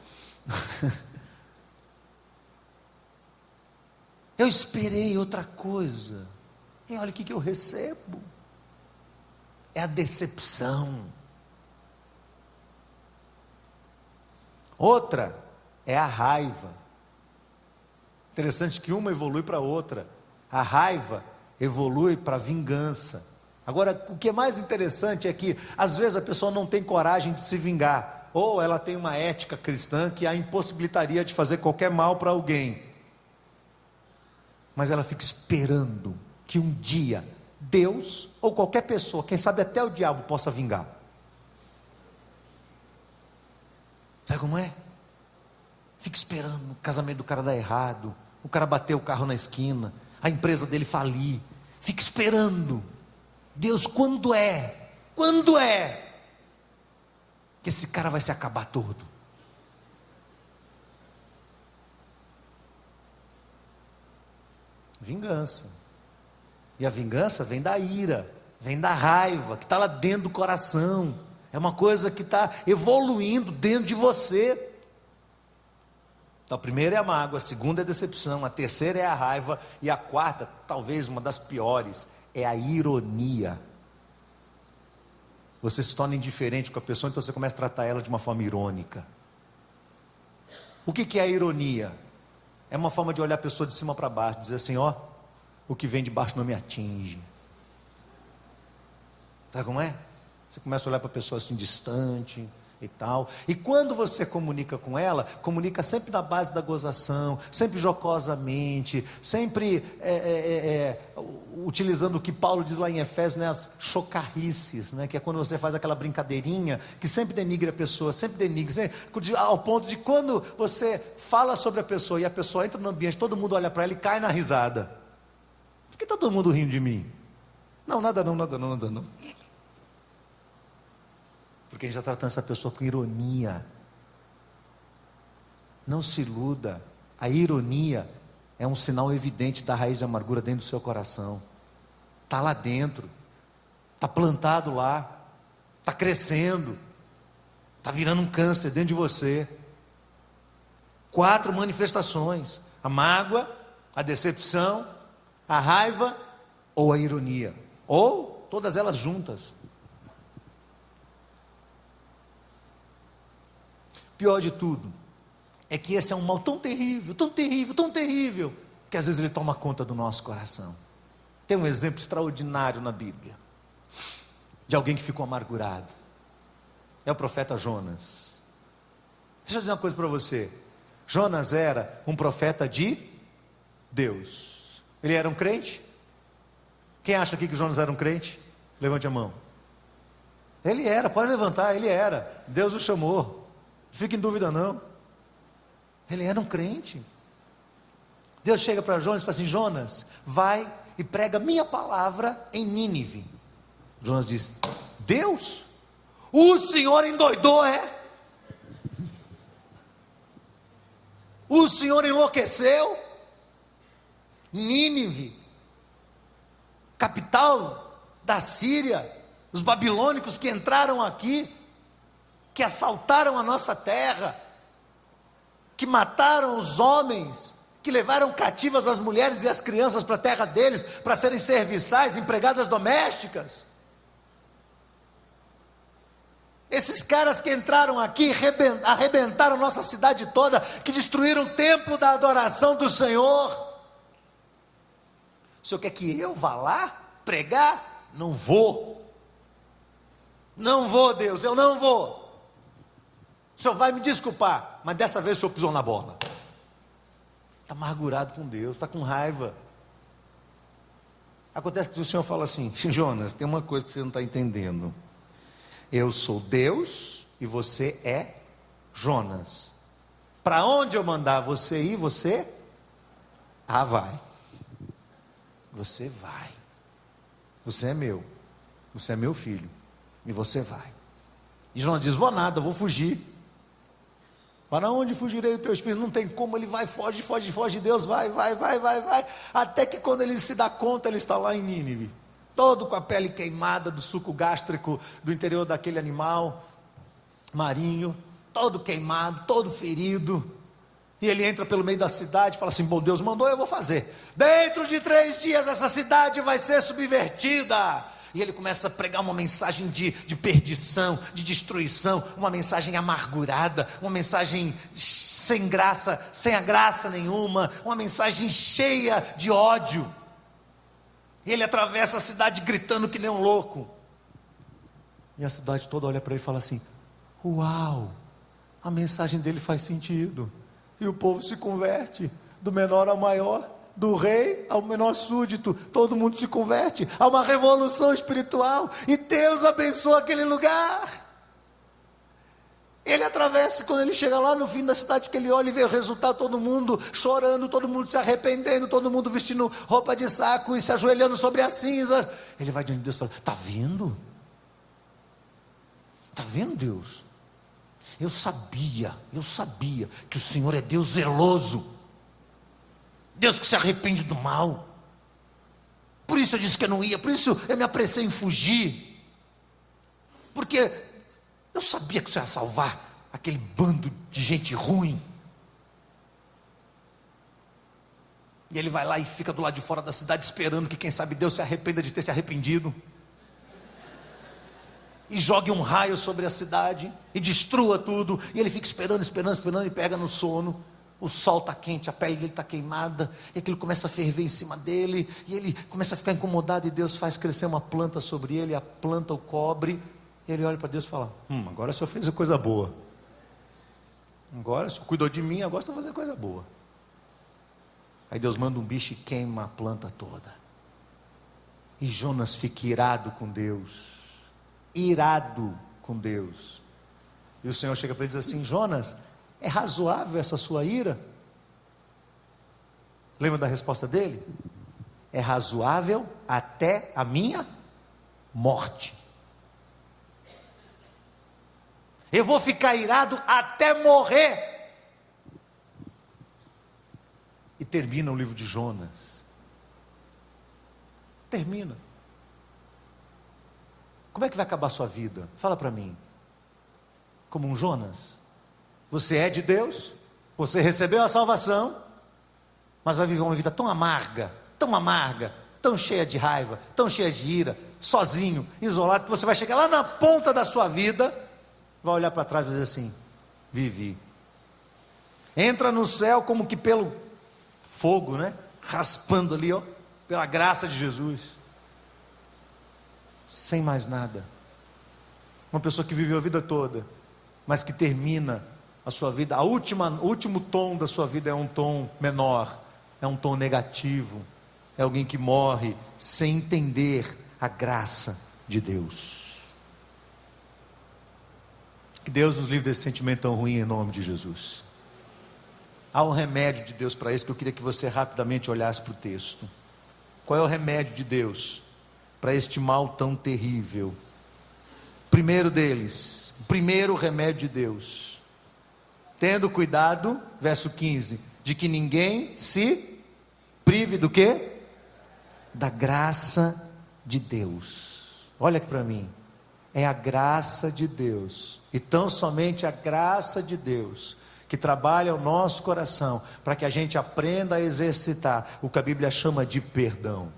Eu esperei outra coisa. E olha o que eu recebo. É a decepção. Outra é a raiva. Interessante que uma evolui para outra. A raiva evolui para a vingança. Agora, o que é mais interessante é que, às vezes, a pessoa não tem coragem de se vingar, ou ela tem uma ética cristã que a impossibilitaria de fazer qualquer mal para alguém, mas ela fica esperando que um dia Deus, ou qualquer pessoa, quem sabe até o diabo, possa vingar. Sabe como é? Fica esperando o casamento do cara dar errado, o cara bater o carro na esquina, a empresa dele falir, fica esperando. Deus, quando é que esse cara vai se acabar todo? Vingança. E a vingança vem da ira, vem da raiva, que está lá dentro do coração. É uma coisa que está evoluindo dentro de você. Então a primeira é a mágoa, a segunda é a decepção, a terceira é a raiva, e a quarta, talvez uma das piores, é a ironia. Você se torna indiferente com a pessoa, então você começa a tratar ela de uma forma irônica. O que é a ironia? É uma forma de olhar a pessoa de cima para baixo, dizer assim: ó, o que vem de baixo não me atinge. Sabe como é? Você começa a olhar para a pessoa assim distante e tal, e quando você comunica com ela, comunica sempre na base da gozação, sempre jocosamente, sempre utilizando o que Paulo diz lá em Efésios, né, as chocarrices, né, que é quando você faz aquela brincadeirinha, que sempre denigra a pessoa, ao ponto de quando você fala sobre a pessoa, e a pessoa entra no ambiente, todo mundo olha para ela e cai na risada. Por que está todo mundo rindo de mim? Não, nada não. Porque a gente está tratando essa pessoa com ironia. Não se iluda, a ironia é um sinal evidente da raiz de amargura dentro do seu coração. Está lá dentro, está plantado lá, está crescendo, está virando um câncer dentro de você. 4 manifestações: a mágoa, a decepção, a raiva ou a ironia, ou todas elas juntas. Pior de tudo é que esse é um mal tão terrível, tão terrível, tão terrível, que às vezes ele toma conta do nosso coração. Tem um exemplo extraordinário na Bíblia de alguém que ficou amargurado. É o profeta Jonas. Deixa eu dizer uma coisa para você. Jonas era um profeta de Deus. Ele era um crente? Quem acha aqui que Jonas era um crente? Levante a mão. Ele era, pode levantar, ele era. Deus o chamou. Não fique em dúvida não. Ele era um crente. Deus chega para Jonas e fala assim: Jonas, vai e prega minha palavra em Nínive. Jonas diz: Deus? O Senhor endoidou, é? O Senhor enlouqueceu? Nínive, capital da Síria, os babilônicos que entraram aqui, que assaltaram a nossa terra, que mataram os homens, que levaram cativas as mulheres e as crianças para a terra deles, para serem serviçais, empregadas domésticas. Esses caras que entraram aqui, arrebentaram nossa cidade toda, que destruíram o templo da adoração do Senhor. O Senhor quer que eu vá lá pregar? Não vou. Não vou, Deus, eu não vou. O Senhor vai me desculpar, mas dessa vez o Senhor pisou na bola. Está amargurado com Deus, está com raiva. Acontece que o Senhor fala assim: Jonas, tem uma coisa que você não está entendendo. Eu sou Deus e você é Jonas. Para onde eu mandar você ir, você vai. Você vai. Você é meu. Você é meu filho. E você vai. E Jonas diz: vou nada, vou fugir. Para onde fugirei do teu espírito? Não tem como, ele vai, foge, foge, foge. Deus vai. Até que quando ele se dá conta, ele está lá em Nínive, todo com a pele queimada do suco gástrico do interior daquele animal marinho, todo queimado, todo ferido. E ele entra pelo meio da cidade e fala assim: bom, Deus mandou, eu vou fazer. Dentro de 3 dias essa cidade vai ser subvertida. E ele começa a pregar uma mensagem de perdição, de destruição, uma mensagem amargurada, uma mensagem sem graça, sem a graça nenhuma, uma mensagem cheia de ódio. Ele atravessa a cidade gritando que nem um louco. E a cidade toda olha para ele e fala assim: uau, a mensagem dele faz sentido. E o povo se converte, do menor ao maior, do rei ao menor súdito, todo mundo se converte. Há uma revolução espiritual, e Deus abençoa aquele lugar. Ele atravessa, quando ele chega lá no fim da cidade, que ele olha e vê o resultado, todo mundo chorando, todo mundo se arrependendo, todo mundo vestindo roupa de saco e se ajoelhando sobre as cinzas. Ele vai diante de Deus e fala: está vendo? Está vendo, Deus? Eu sabia que o Senhor é Deus zeloso, Deus que se arrepende do mal. Por isso eu disse que eu não ia, por isso eu me apressei em fugir, porque eu sabia que o Senhor ia salvar aquele bando de gente ruim. E ele vai lá e fica do lado de fora da cidade esperando que, quem sabe, Deus se arrependa de ter se arrependido, e jogue um raio sobre a cidade e destrua tudo. E ele fica esperando e pega no sono. O sol está quente, a pele dele está queimada, e aquilo começa a ferver em cima dele, e ele começa a ficar incomodado, e Deus faz crescer uma planta sobre ele, a planta o cobre. Ele olha para Deus e fala: agora o Senhor fez a coisa boa, agora o Senhor cuidou de mim, agora estou fazendo coisa boa. Aí Deus manda um bicho e queima a planta toda, e Jonas fica irado com Deus, e o Senhor chega para ele e diz assim: Jonas, é razoável essa sua ira? Lembra da resposta dele? É razoável até a minha morte. Eu vou ficar irado até morrer. E termina o livro de Jonas. Termina. Como é que vai acabar a sua vida? Fala para mim. Como um Jonas? Você é de Deus, você recebeu a salvação, mas vai viver uma vida tão amarga, tão cheia de raiva, tão cheia de ira, sozinho, isolado, que você vai chegar lá na ponta da sua vida, vai olhar para trás e dizer assim: vivi. Entra no céu como que pelo fogo, né? Raspando ali, ó, pela graça de Jesus. Sem mais nada. Uma pessoa que viveu a vida toda, mas que termina a sua vida, o último tom da sua vida é um tom menor, é um tom negativo, é alguém que morre sem entender a graça de Deus. Que Deus nos livre desse sentimento tão ruim em nome de Jesus. Há um remédio de Deus para isso, que eu queria que você rapidamente olhasse para o texto. Qual é o remédio de Deus para este mal tão terrível? Primeiro deles, o primeiro remédio de Deus: tendo cuidado, verso 15, de que ninguém se prive do quê? Da graça de Deus. Olha aqui para mim, é a graça de Deus, e tão somente a graça de Deus, que trabalha o nosso coração, para que a gente aprenda a exercitar o que a Bíblia chama de perdão.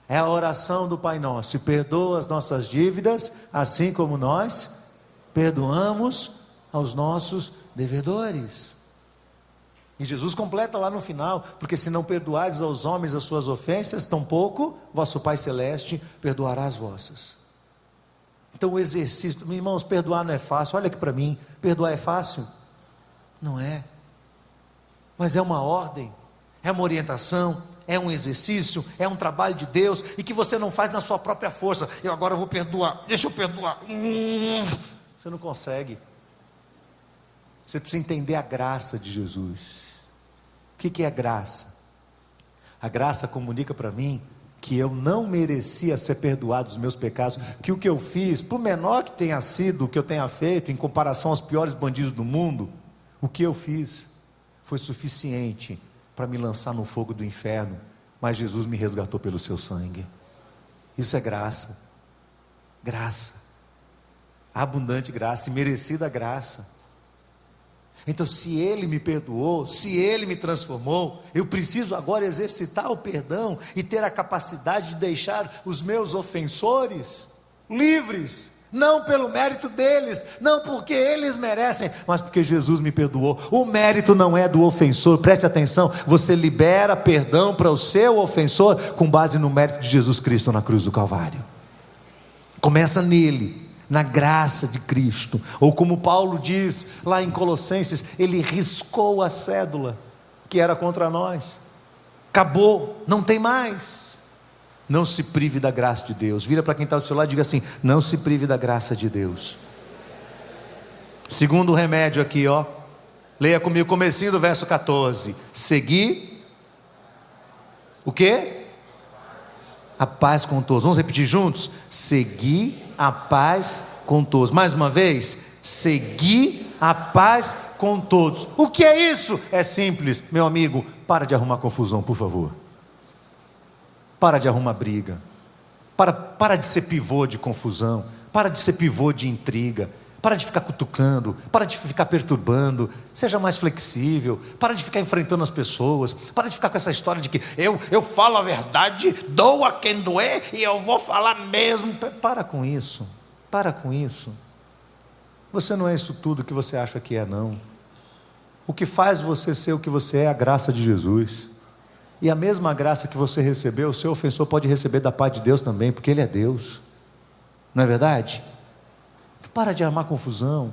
É a oração do Pai Nosso: e perdoa as nossas dívidas, assim como nós perdoamos aos nossos devedores. E Jesus completa lá no final: porque se não perdoares aos homens as suas ofensas, tampouco vosso Pai Celeste perdoará as vossas. Então o exercício, meus irmãos, perdoar não é fácil. Olha aqui para mim, perdoar é fácil? Não é. Mas é uma ordem, é uma orientação, é um exercício, é um trabalho de Deus, e que você não faz na sua própria força. Eu agora vou perdoar, deixa eu perdoar. Você não consegue. Você precisa entender a graça de Jesus. O que é graça? A graça comunica para mim que eu não merecia ser perdoado dos meus pecados, que o que eu fiz, por menor que tenha sido o que eu tenha feito, em comparação aos piores bandidos do mundo, o que eu fiz foi suficiente para me lançar no fogo do inferno, mas Jesus me resgatou pelo seu sangue. Isso é graça. Graça. Abundante graça e merecida graça. Então, se Ele me perdoou, se Ele me transformou, eu preciso agora exercitar o perdão e ter a capacidade de deixar os meus ofensores livres, não pelo mérito deles, não porque eles merecem, mas porque Jesus me perdoou. O mérito não é do ofensor, preste atenção, você libera perdão para o seu ofensor com base no mérito de Jesus Cristo na cruz do Calvário. Começa nele, na graça de Cristo, ou como Paulo diz lá em Colossenses, ele riscou a cédula que era contra nós, acabou, não tem mais. Não se prive da graça de Deus. Vira para quem está do seu lado e diga assim: não se prive da graça de Deus. Segundo remédio aqui, ó, leia comigo, comecinho do verso 14: segui o quê? A paz com todos. Vamos repetir juntos? Segui a paz com todos. Mais uma vez: segui a paz com todos. O que é isso? É simples, meu amigo. Para de arrumar confusão, por favor. Para de arrumar briga. Para de ser pivô de confusão. Para de ser pivô de intriga. Para de ficar cutucando. Para de ficar perturbando. Seja mais flexível. Para de ficar enfrentando as pessoas. Para de ficar com essa história de que eu falo a verdade, dou a quem doer e eu vou falar mesmo. Para com isso. Para com isso. Você não é isso tudo que você acha que é, não. O que faz você ser o que você é a graça de Jesus. E a mesma graça que você recebeu, o seu ofensor pode receber da parte de Deus também, porque Ele é Deus. Não é verdade? Para de armar confusão.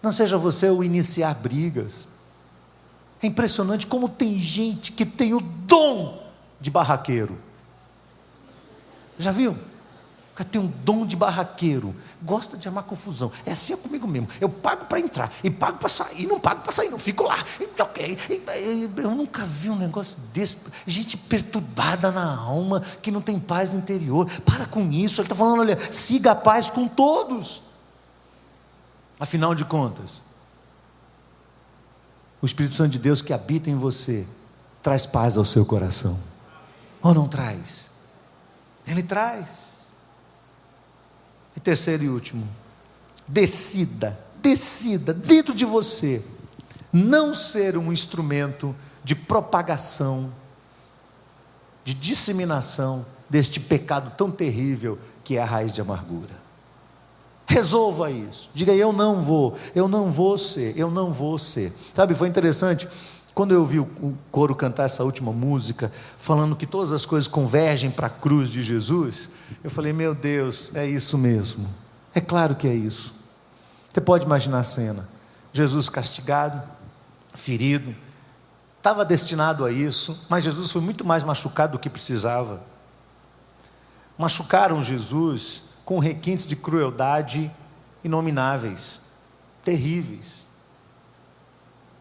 Não seja você o iniciar brigas. É impressionante como tem gente que tem o dom de barraqueiro. Já viu? O cara tem um dom de barraqueiro, gosta de armar confusão. É assim comigo mesmo. Eu pago para entrar e pago para sair, não pago para sair, não fico lá. Eu nunca vi um negócio desse. Gente perturbada na alma, que não tem paz interior. Para com isso. Ele está falando, olha, siga a paz com todos. Afinal de contas, O Espírito Santo de Deus que habita em você traz paz ao seu coração, ou não traz? Ele traz. E terceiro e último, decida dentro de você não ser um instrumento de propagação, de disseminação deste pecado tão terrível que é a raiz de amargura. Resolva isso, diga: eu não vou ser. Sabe, foi interessante, quando eu vi o coro cantar essa última música, falando que todas as coisas convergem para a cruz de Jesus, eu falei: meu Deus, é isso mesmo, é claro que é isso. Você pode imaginar a cena, Jesus castigado, ferido, estava destinado a isso, mas Jesus foi muito mais machucado do que precisava. Machucaram Jesus com requintes de crueldade inomináveis, terríveis.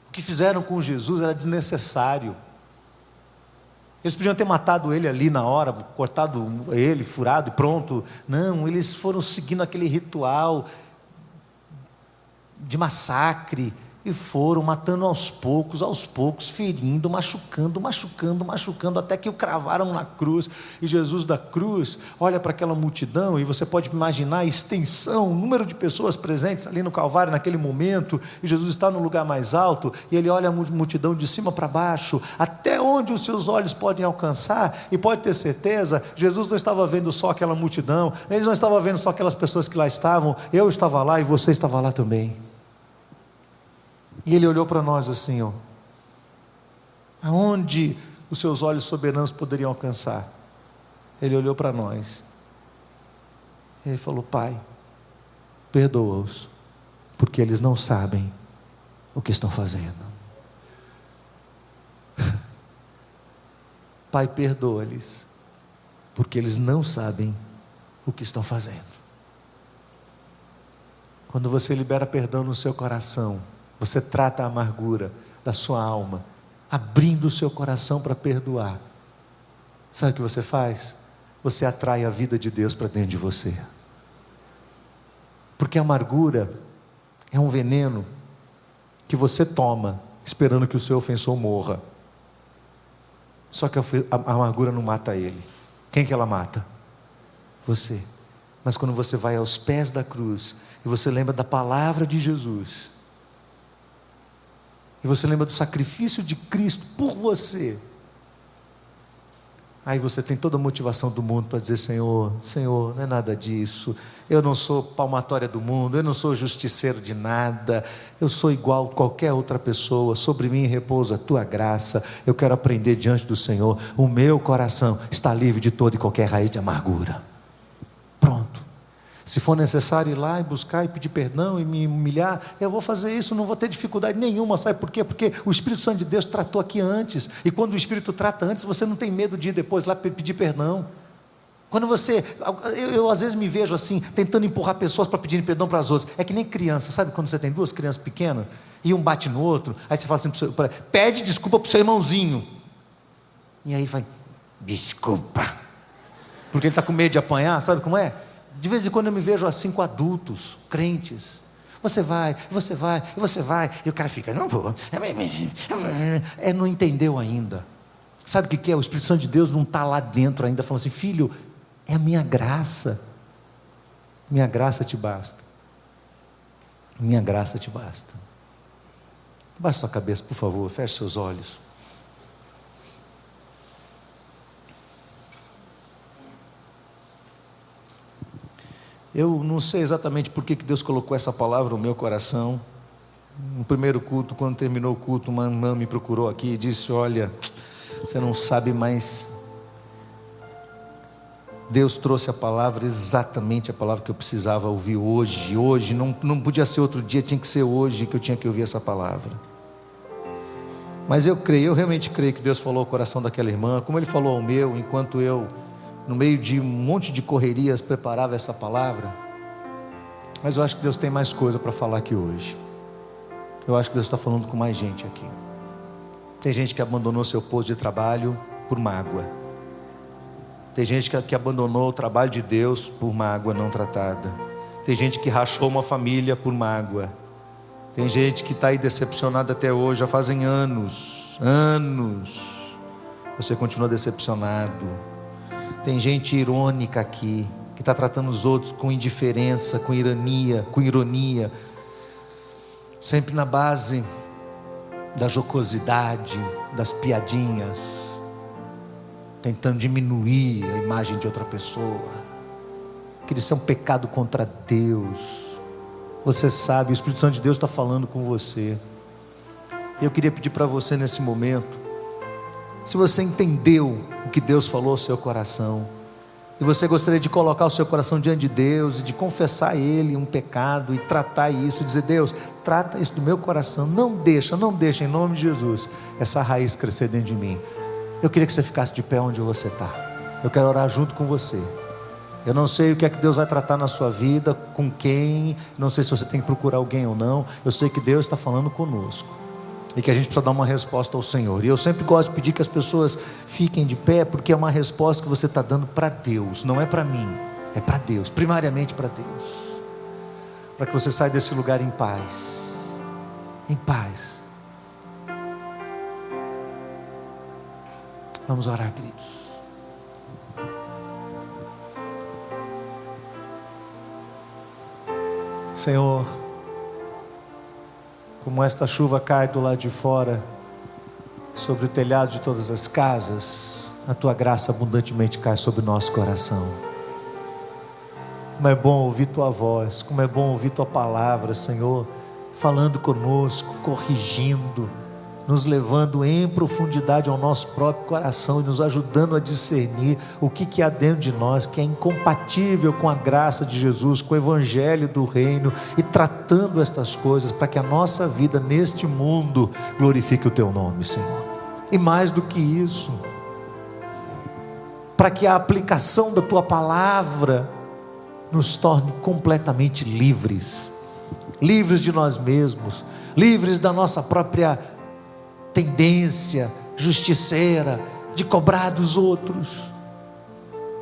O que fizeram com Jesus era desnecessário. Eles podiam ter matado ele ali na hora, cortado ele, furado e pronto. Não, eles foram seguindo aquele ritual de massacre, e foram matando aos poucos, ferindo, machucando, até que o cravaram na cruz. E Jesus da cruz olha para aquela multidão, e você pode imaginar a extensão, o número de pessoas presentes ali no Calvário naquele momento, e Jesus está no lugar mais alto, e ele olha a multidão de cima para baixo, até onde os seus olhos podem alcançar, e pode ter certeza, Jesus não estava vendo só aquela multidão, ele não estava vendo só aquelas pessoas que lá estavam, eu estava lá e você estava lá também. E ele olhou para nós assim, aonde os seus olhos soberanos poderiam alcançar? Ele olhou para nós, ele falou: Pai, perdoa-os, porque eles não sabem o que estão fazendo. Pai, perdoa-lhes, porque eles não sabem o que estão fazendo. Quando você libera perdão no seu coração, você trata a amargura da sua alma, abrindo o seu coração para perdoar. Sabe o que você faz? Você atrai a vida de Deus para dentro de você. Porque a amargura é um veneno que você toma, esperando que o seu ofensor morra. Só que a amargura não mata ele. Quem que ela mata? Você. Mas quando você vai aos pés da cruz, e você lembra da palavra de Jesus, e você lembra do sacrifício de Cristo por você, aí você tem toda a motivação do mundo para dizer: Senhor, não é nada disso, eu não sou palmatória do mundo, eu não sou justiceiro de nada, eu sou igual a qualquer outra pessoa, sobre mim repousa a tua graça, eu quero aprender diante do Senhor, o meu coração está livre de toda e qualquer raiz de amargura. Pronto. Se for necessário ir lá e buscar e pedir perdão e me humilhar, eu vou fazer isso, não vou ter dificuldade nenhuma. Sabe por quê? Porque o Espírito Santo de Deus tratou aqui antes, e quando o Espírito trata antes, você não tem medo de ir depois lá pedir perdão. Quando você, eu às vezes me vejo assim, tentando empurrar pessoas para pedirem perdão para as outras. É que nem criança, sabe quando você tem duas crianças pequenas, e um bate no outro, aí você fala assim, pede desculpa para o seu irmãozinho, e aí vai: desculpa, porque ele está com medo de apanhar. Sabe como é? De vez em quando eu me vejo assim com adultos, crentes. Você vai, e o cara fica: não vou, não entendeu ainda. Sabe o que é? O Espírito Santo de Deus não está lá dentro ainda, falando assim: filho, é a minha graça te basta, minha graça te basta. Baixe sua cabeça, por favor, feche seus olhos. Eu não sei exatamente por que Deus colocou essa palavra no meu coração. No primeiro culto, quando terminou o culto, uma irmã me procurou aqui e disse: olha, você não sabe, mas Deus trouxe a palavra, exatamente a palavra que eu precisava ouvir hoje, não podia ser outro dia, tinha que ser hoje que eu tinha que ouvir essa palavra. Mas eu realmente creio que Deus falou ao coração daquela irmã, como Ele falou ao meu, enquanto eu, no meio de um monte de correrias, preparava essa palavra. Mas eu acho que Deus tem mais coisa para falar aqui hoje. Eu acho que Deus está falando com mais gente aqui. Tem gente que abandonou seu posto de trabalho por mágoa. Tem gente que abandonou o trabalho de Deus por mágoa não tratada. Tem gente que rachou uma família por mágoa. Tem gente que está aí decepcionada até hoje, já fazem anos, você continua decepcionado. Tem gente irônica aqui, que está tratando os outros com indiferença, com ironia, sempre na base da jocosidade, das piadinhas, tentando diminuir a imagem de outra pessoa, que isso é um pecado contra Deus. Você sabe, o Espírito Santo de Deus está falando com você. Eu queria pedir para você nesse momento, se você entendeu o que Deus falou ao seu coração, e você gostaria de colocar o seu coração diante de Deus, e de confessar a Ele um pecado, e tratar isso, dizer: Deus, trata isso do meu coração, não deixa em nome de Jesus, essa raiz crescer dentro de mim. Eu queria que você ficasse de pé onde você está. Eu quero orar junto com você. Eu não sei o que é que Deus vai tratar na sua vida, com quem, não sei se você tem que procurar alguém ou não. Eu sei que Deus está falando conosco, e que a gente precisa dar uma resposta ao Senhor. E eu sempre gosto de pedir que as pessoas fiquem de pé, porque é uma resposta que você está dando para Deus, não é para mim, é para Deus, primariamente para Deus, para que você saia desse lugar em paz, Vamos orar, queridos. Senhor, como esta chuva cai do lado de fora, sobre o telhado de todas as casas, a Tua graça abundantemente cai sobre o nosso coração. Como é bom ouvir Tua voz, como é bom ouvir Tua palavra, Senhor, falando conosco, corrigindo, nos levando em profundidade ao nosso próprio coração e nos ajudando a discernir o que há dentro de nós que é incompatível com a graça de Jesus, com o evangelho do reino, e tratando estas coisas para que a nossa vida neste mundo glorifique o Teu nome, Senhor. E mais do que isso, para que a aplicação da Tua palavra nos torne completamente livres de nós mesmos, livres da nossa própria tendência justiceira de cobrar dos outros,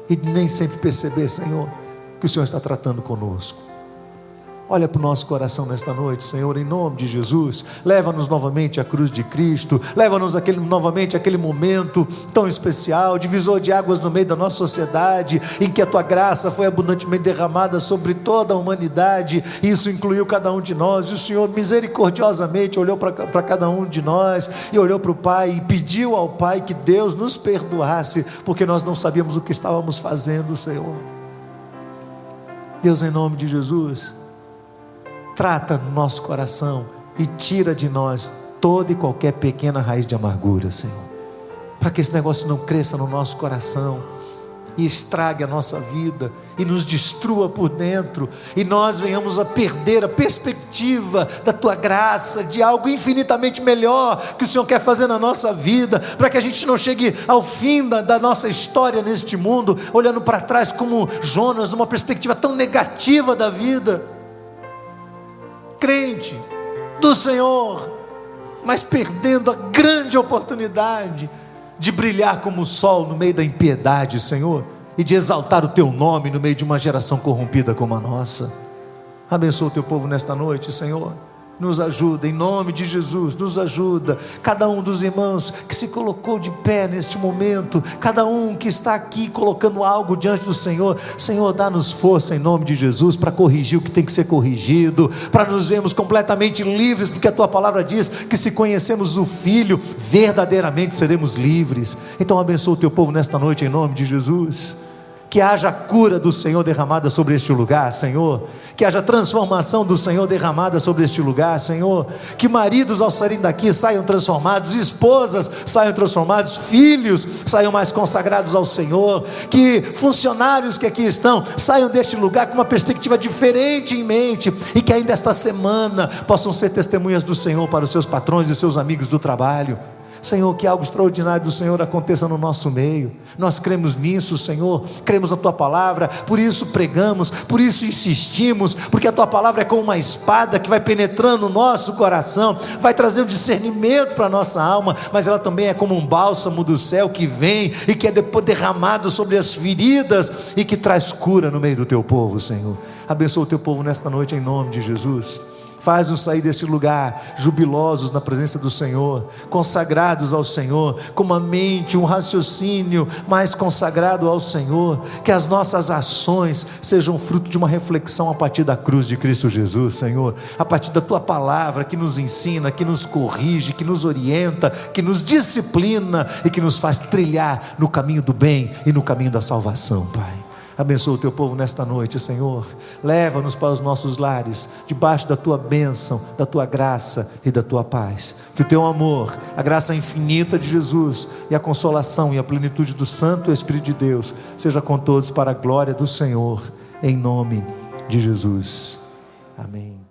e nem sempre perceber, Senhor, que o Senhor está tratando conosco. Olha para o nosso coração nesta noite, Senhor, em nome de Jesus. Leva-nos novamente à cruz de Cristo. Leva-nos novamente àquele momento tão especial, divisor de águas no meio da nossa sociedade, em que a Tua graça foi abundantemente derramada sobre toda a humanidade. Isso incluiu cada um de nós. E o Senhor misericordiosamente olhou para cada um de nós, e olhou para o Pai e pediu ao Pai que Deus nos perdoasse, porque nós não sabíamos o que estávamos fazendo, Senhor. Deus, em nome de Jesus, trata no nosso coração e tira de nós toda e qualquer pequena raiz de amargura, Senhor, para que esse negócio não cresça no nosso coração e estrague a nossa vida e nos destrua por dentro, e nós venhamos a perder a perspectiva da Tua graça, de algo infinitamente melhor que o Senhor quer fazer na nossa vida, para que a gente não chegue ao fim da nossa história neste mundo olhando para trás como Jonas, numa perspectiva tão negativa da vida, crente do Senhor, mas perdendo a grande oportunidade de brilhar como o sol no meio da impiedade, Senhor, e de exaltar o Teu nome no meio de uma geração corrompida como a nossa. Abençoa o Teu povo nesta noite, Senhor. Nos ajuda, em nome de Jesus, nos ajuda. Cada um dos irmãos que se colocou de pé neste momento, cada um que está aqui colocando algo diante do Senhor, Senhor, dá-nos força em nome de Jesus, para corrigir o que tem que ser corrigido, para nos vermos completamente livres, porque a Tua palavra diz que se conhecemos o Filho, verdadeiramente seremos livres. Então abençoa o Teu povo nesta noite em nome de Jesus. Que haja cura do Senhor derramada sobre este lugar, Senhor. Que haja transformação do Senhor derramada sobre este lugar, Senhor. Que maridos ao saírem daqui saiam transformados, esposas saiam transformados, filhos saiam mais consagrados ao Senhor. Que funcionários que aqui estão saiam deste lugar com uma perspectiva diferente em mente, e que ainda esta semana possam ser testemunhas do Senhor para os seus patrões e seus amigos do trabalho. Senhor, que algo extraordinário do Senhor aconteça no nosso meio. Nós cremos nisso, Senhor, cremos na Tua palavra, por isso pregamos, por isso insistimos, porque a Tua palavra é como uma espada que vai penetrando o nosso coração, vai trazer um discernimento para a nossa alma, mas ela também é como um bálsamo do céu que vem e que é depois derramado sobre as feridas e que traz cura no meio do Teu povo, Senhor. Abençoa o Teu povo nesta noite em nome de Jesus. Faz-nos sair deste lugar jubilosos na presença do Senhor, consagrados ao Senhor, com uma mente, um raciocínio mais consagrado ao Senhor. Que as nossas ações sejam fruto de uma reflexão a partir da cruz de Cristo Jesus, Senhor, a partir da Tua palavra que nos ensina, que nos corrige, que nos orienta, que nos disciplina e que nos faz trilhar no caminho do bem e no caminho da salvação, Pai. Abençoa o Teu povo nesta noite, Senhor. Leva-nos para os nossos lares, debaixo da Tua bênção, da Tua graça e da Tua paz. Que o Teu amor, a graça infinita de Jesus e a consolação e a plenitude do Santo Espírito de Deus seja com todos para a glória do Senhor, em nome de Jesus. Amém.